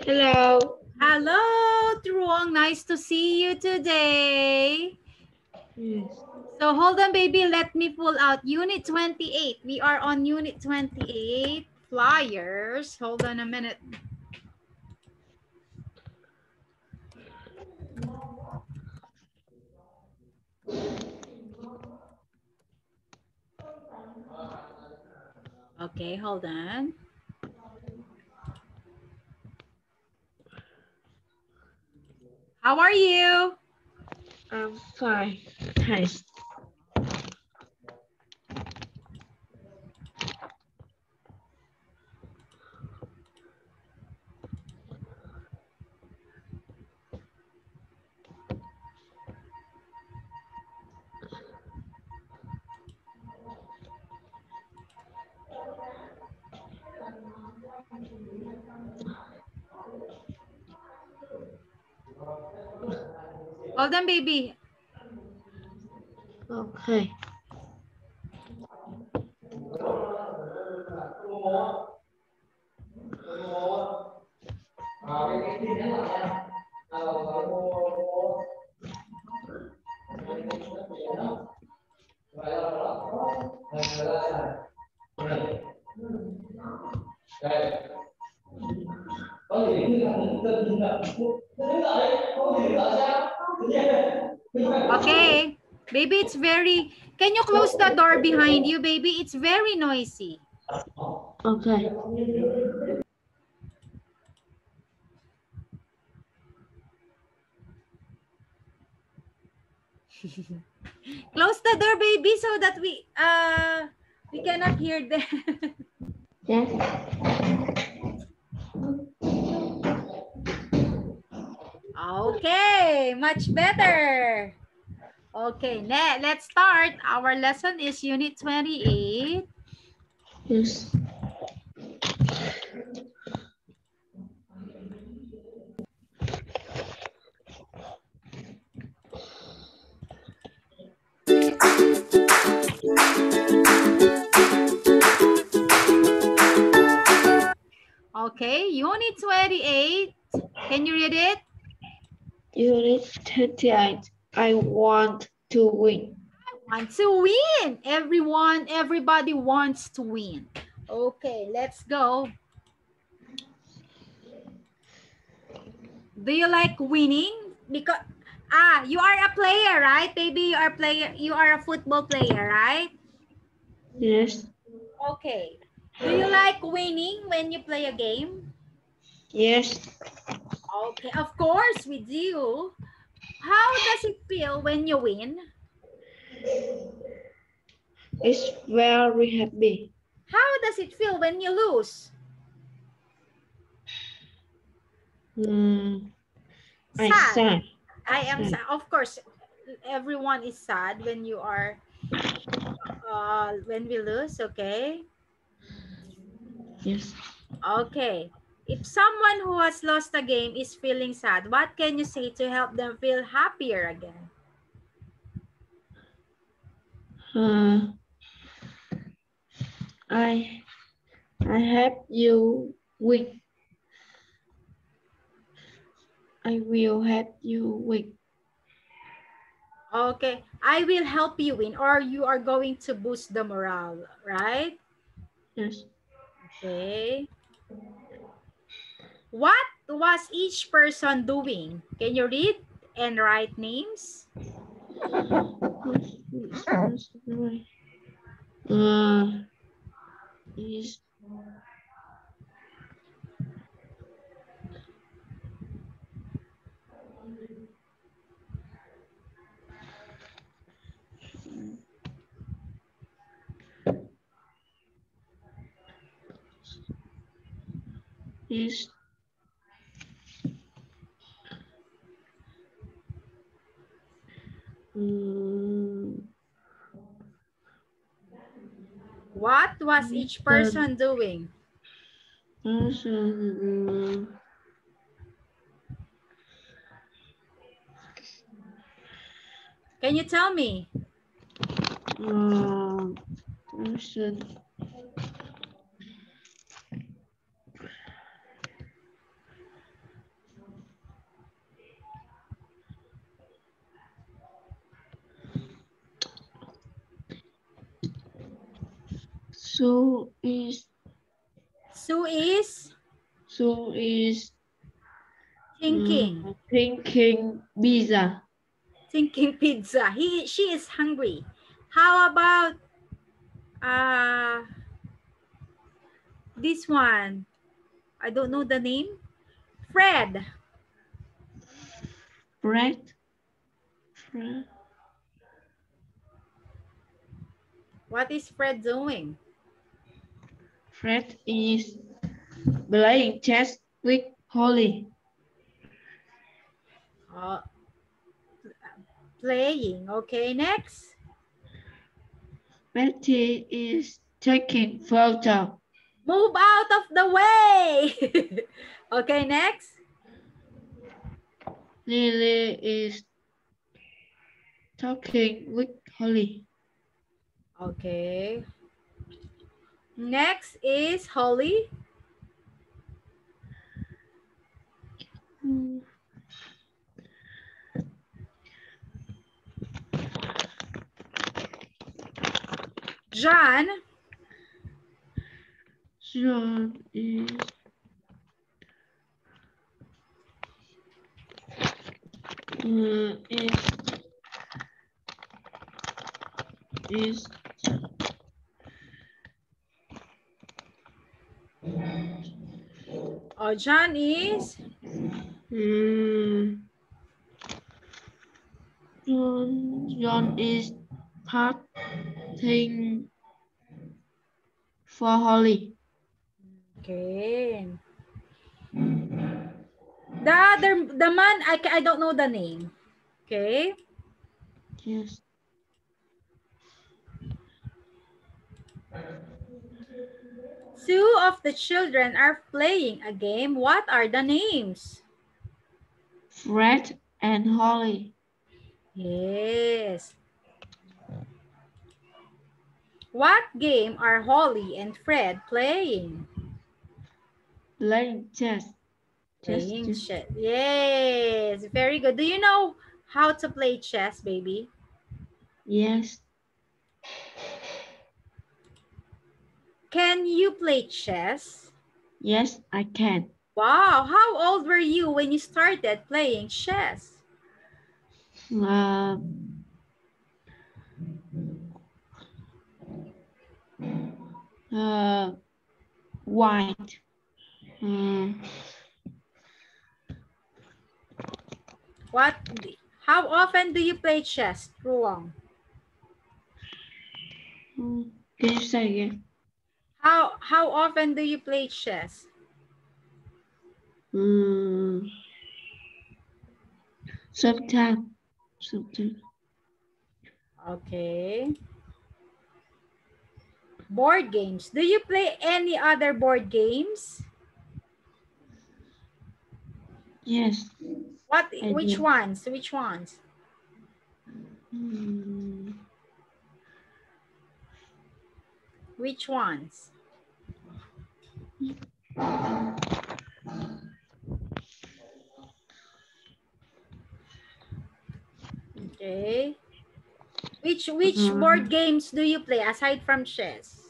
Hello. Hello, Truong. Nice to see you today. Yes. So hold on, baby. Let me pull out Unit 28. We are on Unit 28 flyers. Hold on a minute. Okay, hold on. How are you? I'm fine. Thanks. Hold on, baby. Okay. Okay. Baby, it's very... Can you close the door behind you, baby? It's very noisy. Okay. Close the door, baby, so that we cannot hear them. Yes. Okay, much better. Okay, let's start. Our lesson is Unit 28. Yes. Okay, Unit 28. Can you read it? Unit 38. I want to win. Want to win. Everybody wants to win. Okay, let's go. Do you like winning? Because you are a player, right? Baby, you are a football player, right? Yes. Okay. Do you like winning when you play a game? Yes. Okay, of course we do. How does it feel when you win? It's very happy. How does it feel when you lose? I Sad. sad. I am sad. Of course, everyone is sad when you are when we lose, okay? Yes. Okay. If someone who has lost a game is feeling sad, what can you say to help them feel happier again? I help you win. I will help you win. Okay, I will help you win, or you are going to boost the morale, right? Yes. Okay. What was each person doing? Can you read and write names? Is is What was each person doing? Can you tell me? Sue is Sue is thinking. thinking pizza. Thinking pizza. She is hungry. How about this one? I don't know the name. Fred. Fred. What is Fred doing? Fred is playing chess with Holly. Playing. Okay, next. Betty is taking photo. Move out of the way. Okay, next. Lily is talking with Holly. Okay. Next is Holly. John. John is John is John is parting for Holly. okay. The man, I don't know the name. Okay. Yes. Two of the children are playing a game. What are the names? Fred and Holly. Yes. What game are Holly and Fred playing? Playing chess. Playing chess. Yes, very good. Do you know how to play chess, baby? Yes. Can you play chess? Yes, I can. Wow, how old were you when you started playing chess? White. How often do you play chess, Ruang? Can you say again? How often do you play chess? Sometimes. Okay. Board games. Do you play any other board games? Yes. Which ones? Which ones? Which ones? Okay. Which board games do you play aside from chess?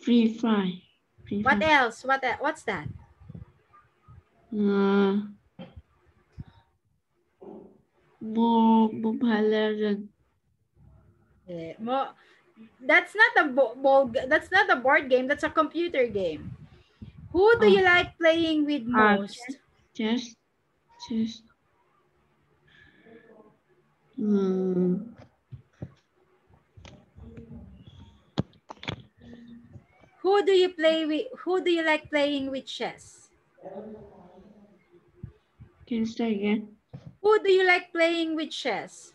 Free Fire. What else? What's that? Mobile Legends. Yeah, that's not a board game, that's a computer game. Who do you like playing with most? Chess. Who do you like playing with chess? Can you say again? Who do you like playing with chess?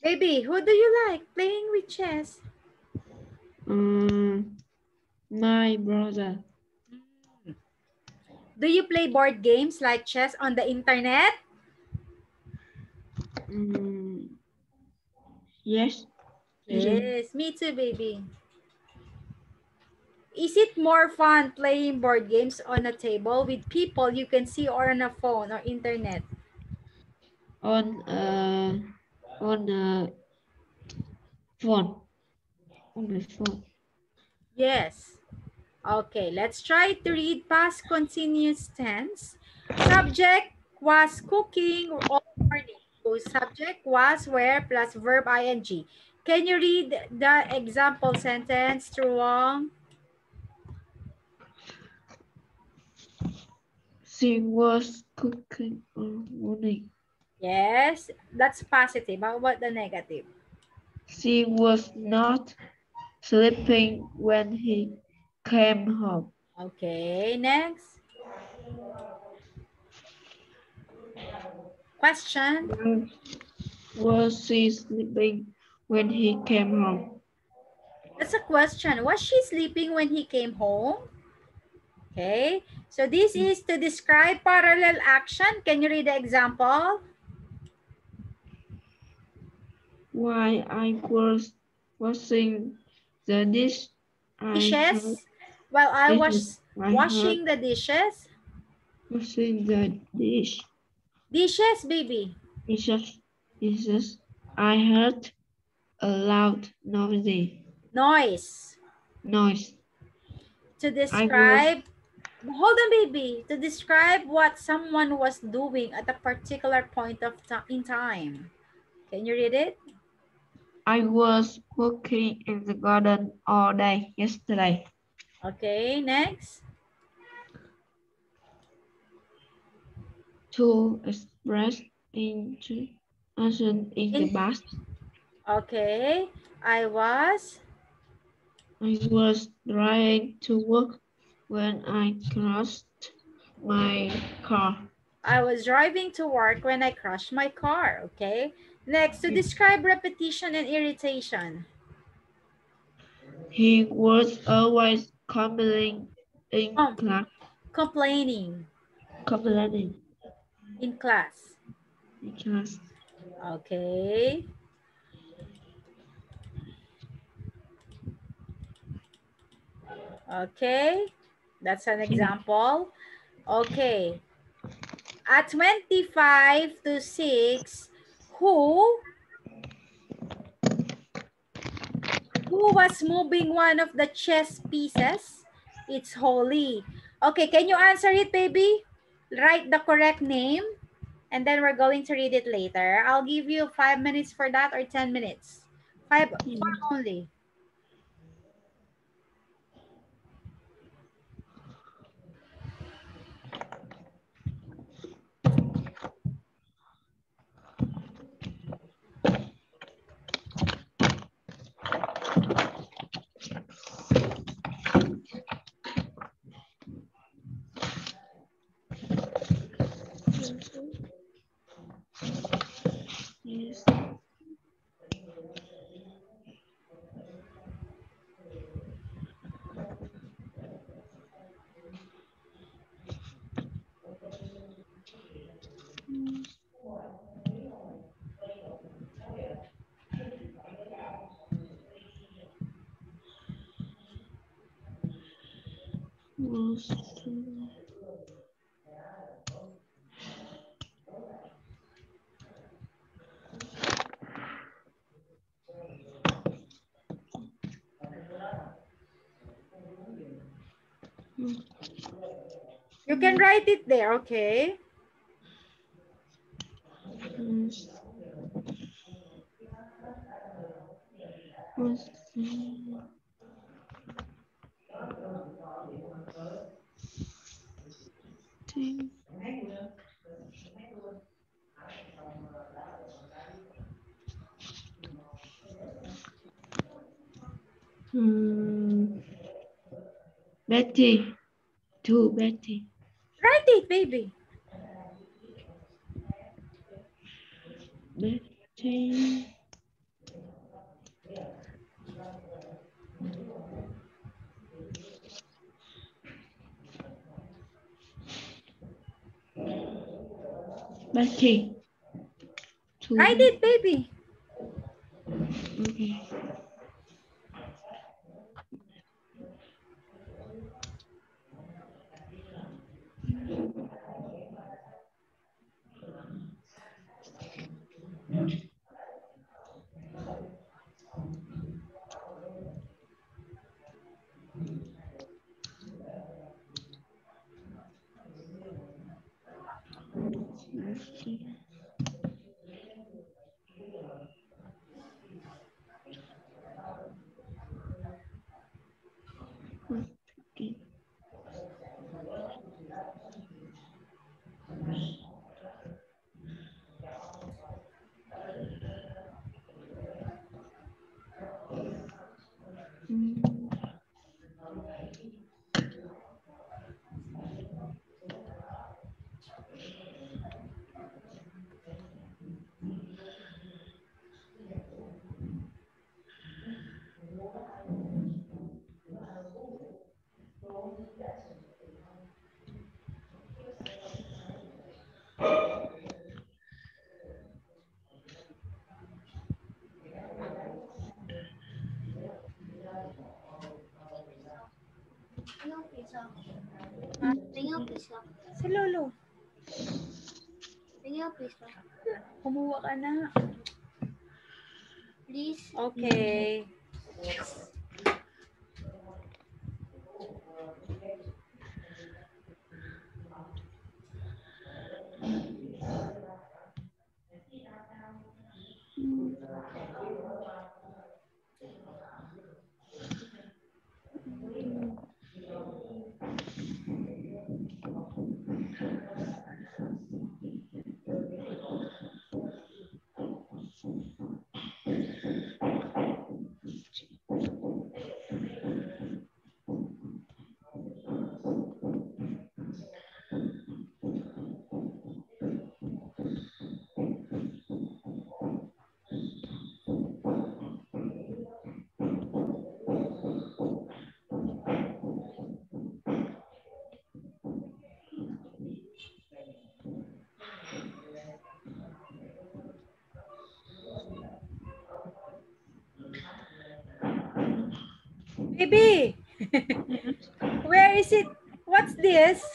Baby, who do you like playing with chess? My brother. Do you play board games like chess on the internet? Yes. I do. Yes, me too, baby. Is it more fun playing board games on a table with people you can see or on a phone or internet? On the phone. On the phone. Yes. Okay, let's try to read past continuous tense. Subject was cooking all morning. So subject was where plus verb ing. Can you read the example sentence, Truong? She was cooking all morning. Yes, that's positive. How about the negative? She was not sleeping when he came home. Okay, next. Question. Why was she sleeping when he came home? That's a question. Was she sleeping when he came home? Okay, so this is to describe parallel action. Can you read the example? Why I was washing the dish. I heard Dishes. While I dishes. was I heard washing the dishes. washing the dish. Dishes, baby. Dishes. I heard a loud Noise. noise. To I was describe, hold on, baby. To describe what someone was doing at a particular point of in time. Can you read it? I was working in the garden all day yesterday. Okay, next. To express interest in the past. Okay, I was I was trying to work when I crashed my car. driving to work when I crashed my car. Okay, next, to describe repetition and irritation. He was always complaining in class. Complaining Complaining in class. in class. Okay. Okay, that's an example. Okay, at 25 to 6, who was moving one of the chess pieces? It's Holly. Okay, can you answer it, baby? Write the correct name, and then we're going to read it later. I'll give you 5 minutes for that, or 10 minutes. Five only. Yes. Was You can write it there, okay? Betty. To Betty. Write it, baby. Betty. Betty. Write it, baby. Okay. Let's see. Okay. Si Lolo. Kumuha ka na. Please. Okay. Baby, where is it? What's this?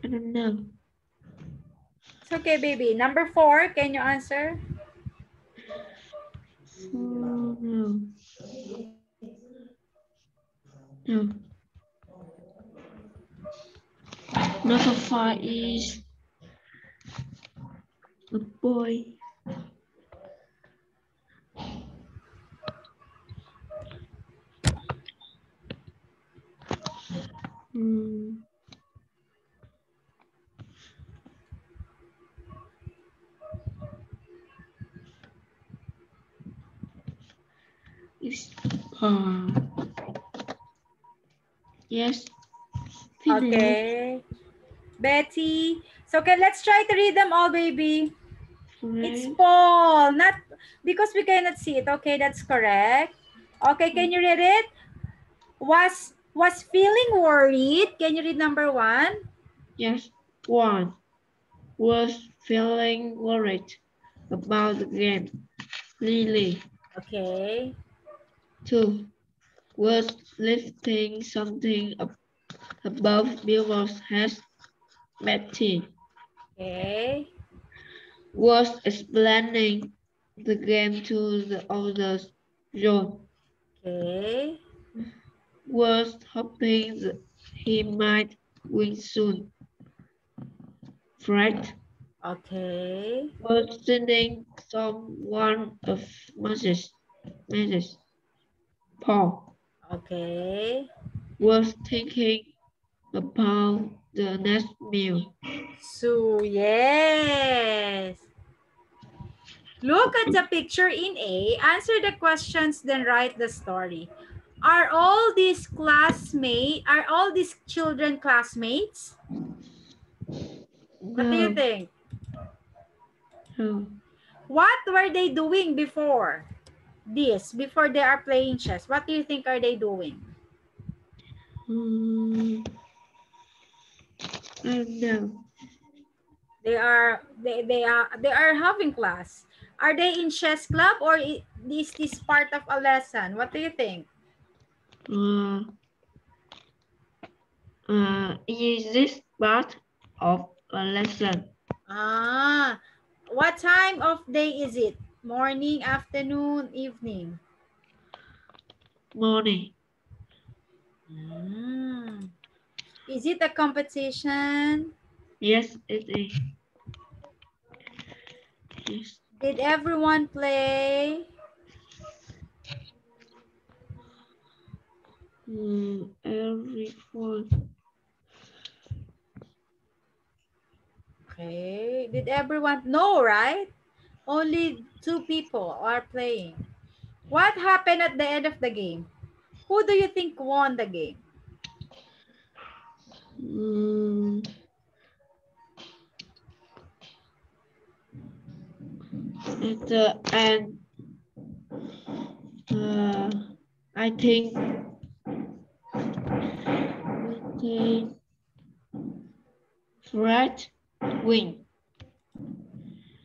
I don't know. It's okay, baby. Number 4, can you answer? Oh, no. No. Number 5 is a boy. It's yes. Finish. Okay. Betty. So, okay, let's try to read them all, baby. It's Right. Paul. Not because we cannot see it. Okay, that's correct. Okay, can you read it? Was feeling worried. Can you read number 1? Yes. 1 was feeling worried about the game. Lily. Okay. 2 was lifting something up above Billboard's head. Betty Okay. was explaining the game to the others. John Okay. was hoping that he might win soon. Fred Okay. was sending someone a message. Paul Okay. was thinking about the next meal. So, yes. Look at the picture in A, answer the questions, then write the story. Are all these children classmates? What do you No. think? No. What were they doing before this? Before they are playing chess, what do you think are they doing? No. They are having class. Are they in chess club or is this part of a lesson? What do you think? Is this part of a lesson? What time of day is it? Morning, afternoon, evening? Morning. Is it a competition? Yes, it is. Yes. Did everyone play? Everyone. Okay. Did everyone know, right? Only 2 people are playing. What happened at the end of the game? Who do you think won the game? At the end, I think Fred win.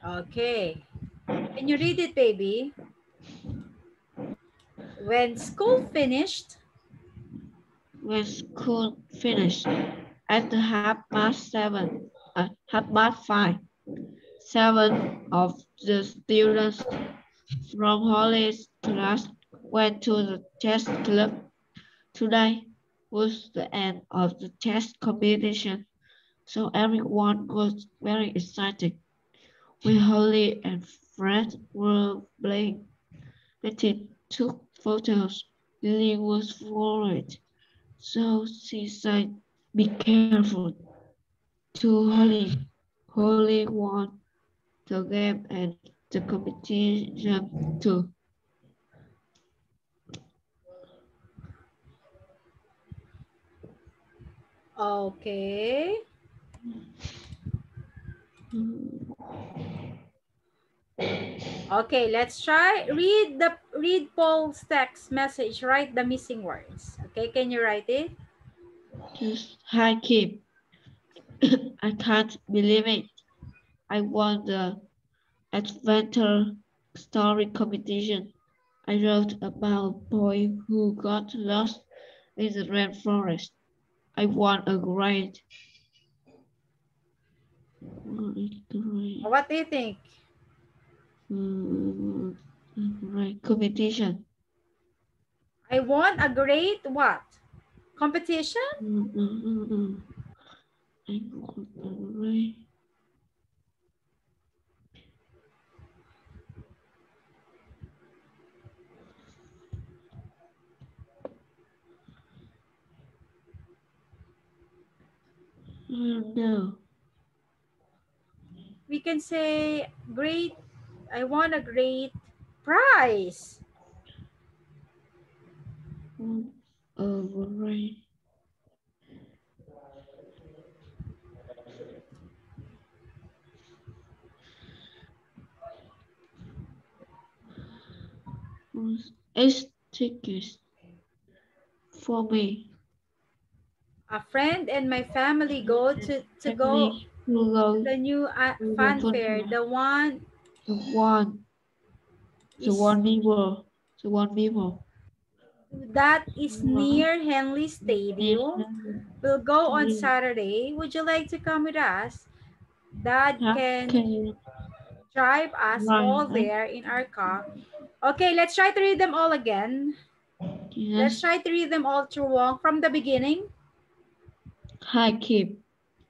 Okay. Can you read it, baby? When school finished. When school finished at 7:30, 5:30, 7 of the students from Holly's class went to the chess club. Today was the end of the chess competition, so everyone was very excited. When Holly and Fred were playing, Betty took photos. Lily was worried, so she said, "Be careful." To Holly, Holly won the game and the competition too. Okay. Okay, let's try. Read Paul's text message. Write the missing words. Okay, can you write it? Just hi Kim. I can't believe it. I won the adventure story competition. I wrote about a boy who got lost in the rainforest. I won a great. What do you think? Right, competition. I won a great what? Competition? I got a great. No. We can say great. I won a great prize. Right. It's tickets for me. A friend and my family go to go Family who to goes the new to the fun fair. football. The one The one, the is one people, the one people. that is One, near Henley Stadium. We'll go on Saturday. Would you like to come with us? Dad can can drive us all right. there in our car. Okay, let's try to read them all again. Let's Yes. try to read them all through Wong from the beginning. Hi, Kim.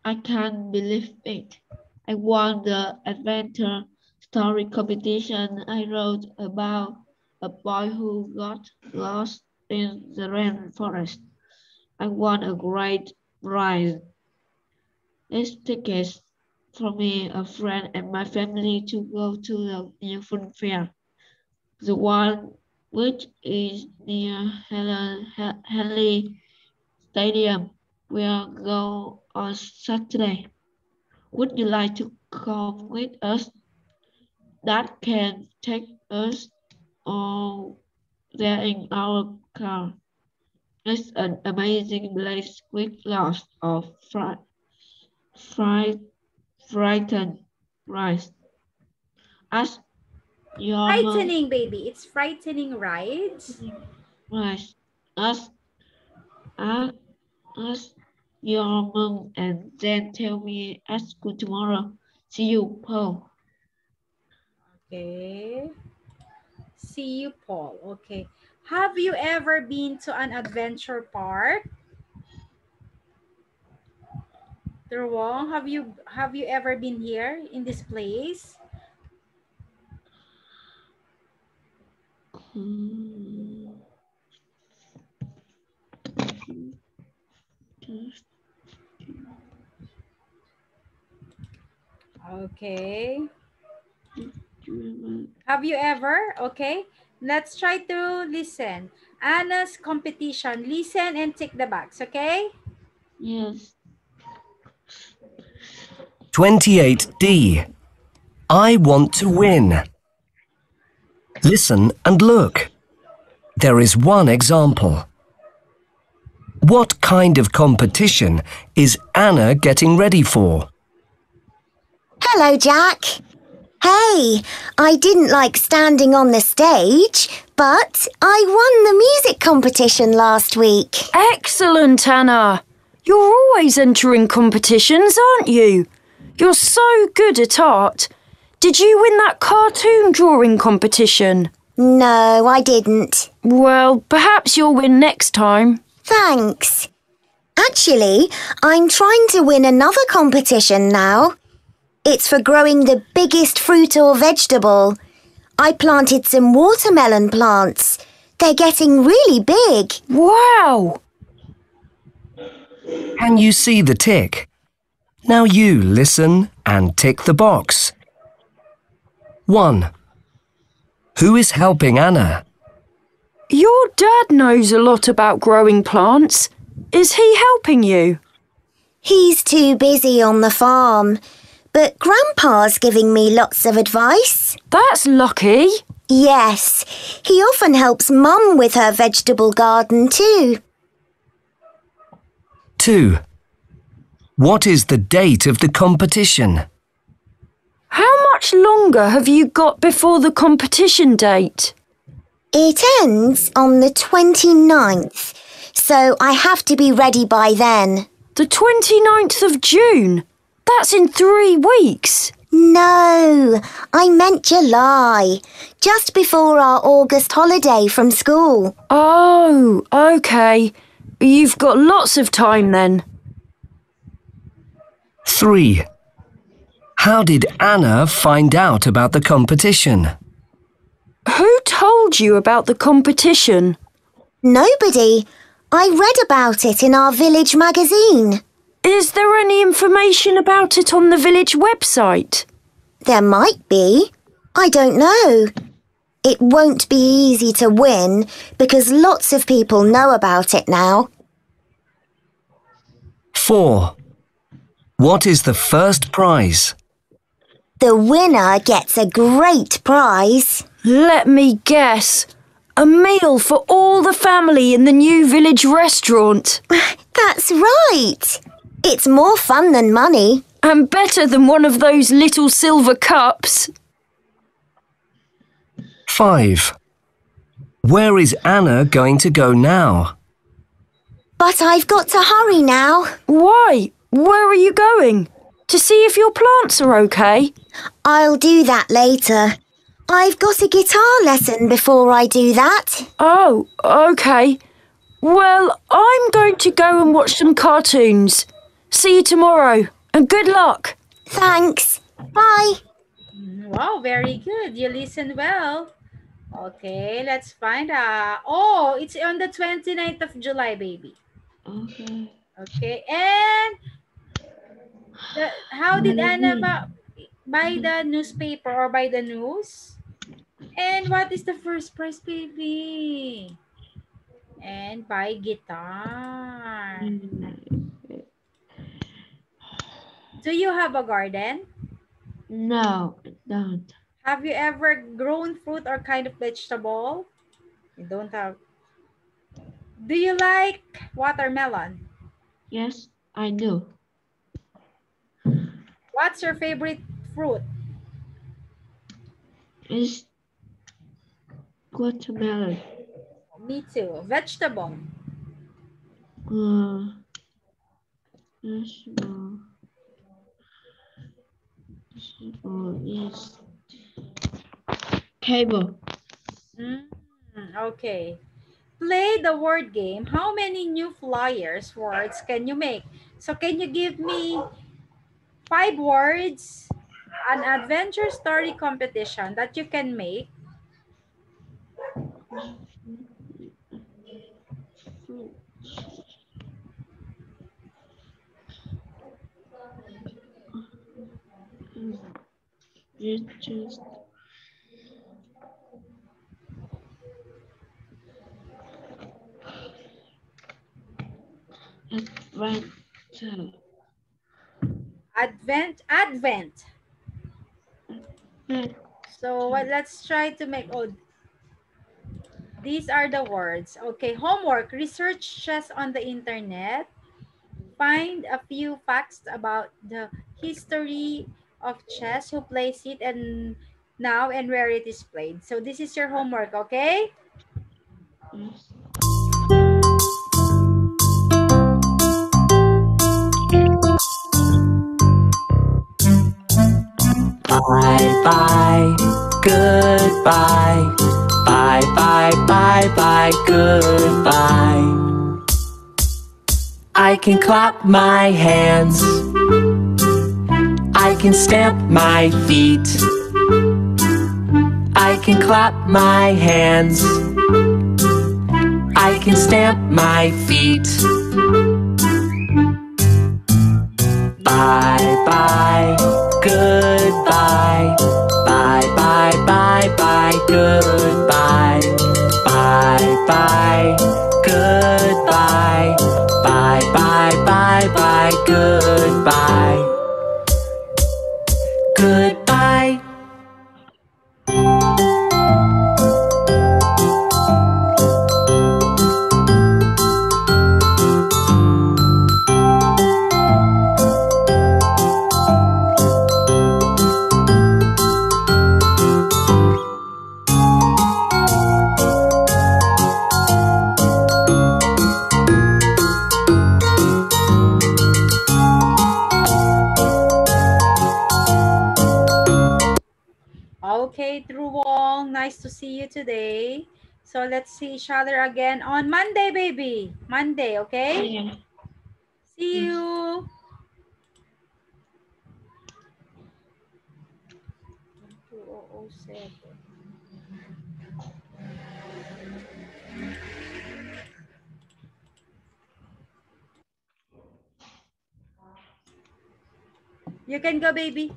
I can't believe it. I won the adventure story competition. I wrote about a boy who got lost in the rainforest. I won a great prize. It's tickets for me, a friend, and my family to go to the new fun fair. The one which is near Henley Stadium. We'll go on Saturday. Would you like to come with us? That can take us all there in our car. It's an amazing place with lots of frightened rice. Ask your mom. Frightening, baby. It's frightening, right? Rice. Ask, ask, ask your mom and then tell me at school tomorrow. See you, Paul. Okay. See you, Paul. Okay. Have you ever been to an adventure park? Terwong, have you ever been here in this place? Okay. Have you ever? Okay. Let's try to listen. Anna's competition. Listen and tick the box, okay? Yes. 28D. I want to win. Listen and look. There is one example. What kind of competition is Anna getting ready for? Hello, Jack. Hey, I didn't like standing on the stage, but I won the music competition last week. Excellent, Anna. You're always entering competitions, aren't you? You're so good at art. Did you win that cartoon drawing competition? No, I didn't. Well, perhaps you'll win next time. Thanks. Actually, I'm trying to win another competition now. It's for growing the biggest fruit or vegetable. I planted some watermelon plants. They're getting really big. Wow! Can you see the tick? Now you listen and tick the box. 1. Who is helping Anna? Your dad knows a lot about growing plants. Is he helping you? He's too busy on the farm. But Grandpa's giving me lots of advice. That's lucky. Yes, he often helps Mum with her vegetable garden too. 2. What is the date of the competition? How much longer have you got before the competition date? It ends on the 29th, so I have to be ready by then. The 29th of June? That's in 3 weeks. No, I meant July, just before our August holiday from school. Oh, OK. You've got lots of time then. 3. How did Anna find out about the competition? Who told you about the competition? Nobody. I read about it in our village magazine. Is there any information about it on the village website? There might be. I don't know. It won't be easy to win because lots of people know about it now. 4. What is the first prize? The winner gets a great prize. Let me guess. A meal for all the family in the new village restaurant. That's right. It's more fun than money. And better than one of those little silver cups. 5. Where is Anna going to go now? But I've got to hurry now. Why? Where are you going? To see if your plants are okay? I'll do that later. I've got a guitar lesson before I do that. Oh, OK. Well, I'm going to go and watch some cartoons. See you tomorrow, and good luck. Thanks. Bye. Wow, very good. You listen well. Okay, let's find out. Oh, it's on the 29th of July, baby. Okay. Okay, and how did Anna buy the newspaper or buy the news? And what is the first prize, baby? And buy guitar. Do you have a garden? No, I don't. Have you ever grown fruit or kind of vegetable? You don't have. Do you like watermelon? Yes, I do. What's your favorite fruit? It's watermelon. Me too. Vegetable. Vegetable. Vegetable is cable. Okay. Play the word game. How many new flyers words can you make? So can you give me 5 words, an adventure story competition that you can make? You just adventure. Advent. So let's try to make, these are the words. Okay, homework. Research chess on the internet. Find a few facts about the history of chess, who plays it and now and where it is played. So this is your homework, okay? Yes. Bye bye, goodbye. Bye bye bye bye, goodbye. I can clap my hands, I can stamp my feet, I can clap my hands, I can stamp my feet. Bye bye, goodbye. Bye bye bye bye, goodbye. Bye bye, goodbye. Bye bye bye bye, goodbye. Goodbye. Okay, Drew Wong, nice to see you today. So let's see each other again on Monday, baby. Monday, okay? Yeah. See Yes. you. 2007. You can go, baby.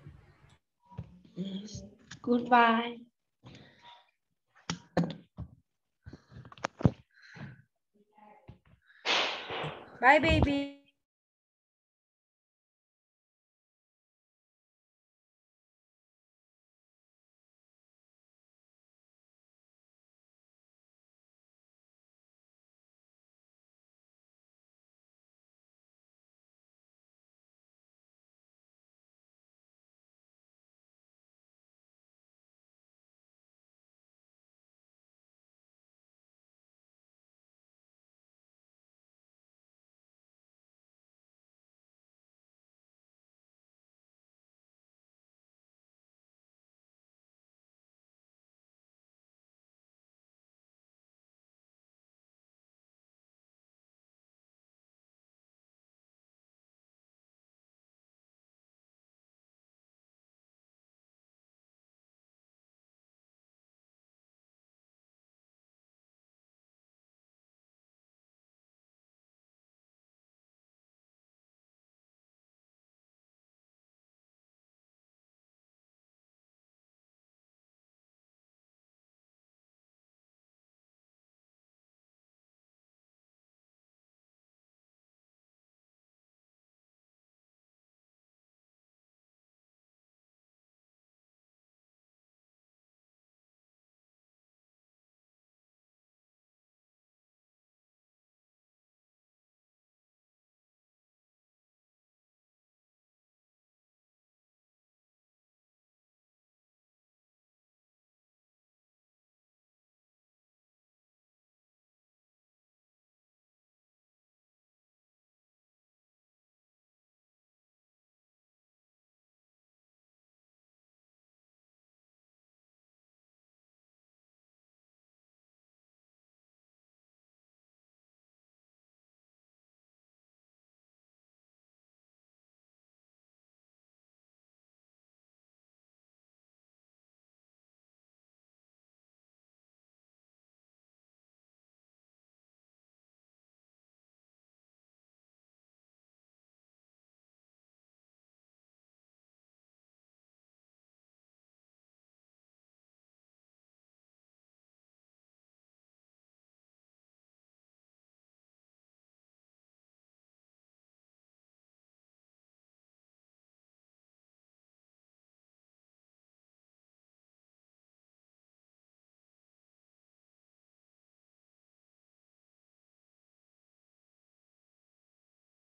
Yes. Goodbye. Bye, baby.